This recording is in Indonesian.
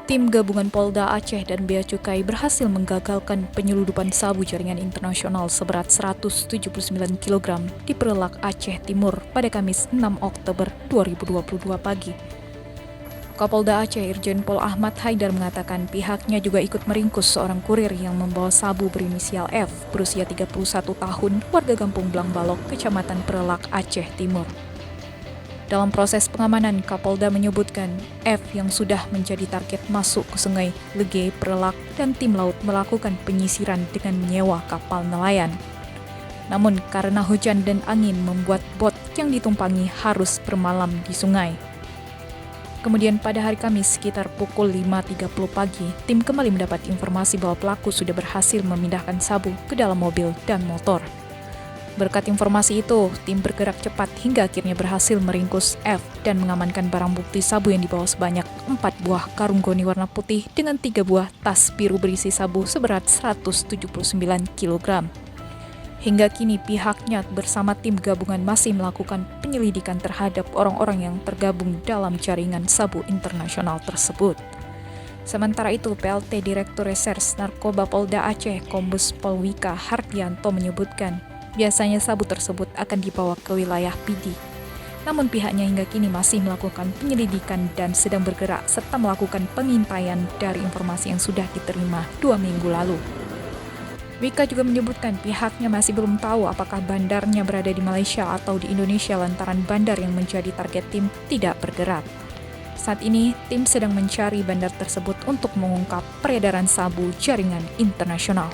Tim gabungan Polda Aceh dan Bea Cukai berhasil menggagalkan penyelundupan sabu jaringan internasional seberat 179 kg di Perelak Aceh Timur pada Kamis 6 Oktober 2022 pagi. Kapolda Aceh Irjen Pol Ahmad Haidar mengatakan pihaknya juga ikut meringkus seorang kurir yang membawa sabu berinisial F berusia 31 tahun warga Kampung Blangbalok, Kecamatan Perelak, Aceh Timur. Dalam proses pengamanan, Kapolda menyebutkan F yang sudah menjadi target masuk ke Sungai Lege, Perelak, dan tim laut melakukan penyisiran dengan menyewa kapal nelayan. Namun karena hujan dan angin membuat bot yang ditumpangi harus bermalam di sungai. Kemudian pada hari Kamis sekitar pukul 5.30 pagi, tim kembali mendapat informasi bahwa pelaku sudah berhasil memindahkan sabu ke dalam mobil dan motor. Berkat informasi itu, tim bergerak cepat hingga akhirnya berhasil meringkus F dan mengamankan barang bukti sabu yang dibawa sebanyak 4 buah karung goni warna putih dengan 3 buah tas biru berisi sabu seberat 179 kg. Hingga kini pihaknya bersama tim gabungan masih melakukan penyelidikan terhadap orang-orang yang tergabung dalam jaringan sabu internasional tersebut. Sementara itu, PLT Direktur Reserse Narkoba Polda Aceh Kombes Pol Wika Hardianto menyebutkan biasanya sabu tersebut akan dibawa ke wilayah PD. Namun pihaknya hingga kini masih melakukan penyelidikan dan sedang bergerak serta melakukan pengintaian dari informasi yang sudah diterima 2 minggu lalu. Wika juga menyebutkan pihaknya masih belum tahu apakah bandarnya berada di Malaysia atau di Indonesia lantaran bandar yang menjadi target tim tidak bergerak. Saat ini, tim sedang mencari bandar tersebut untuk mengungkap peredaran sabu jaringan internasional.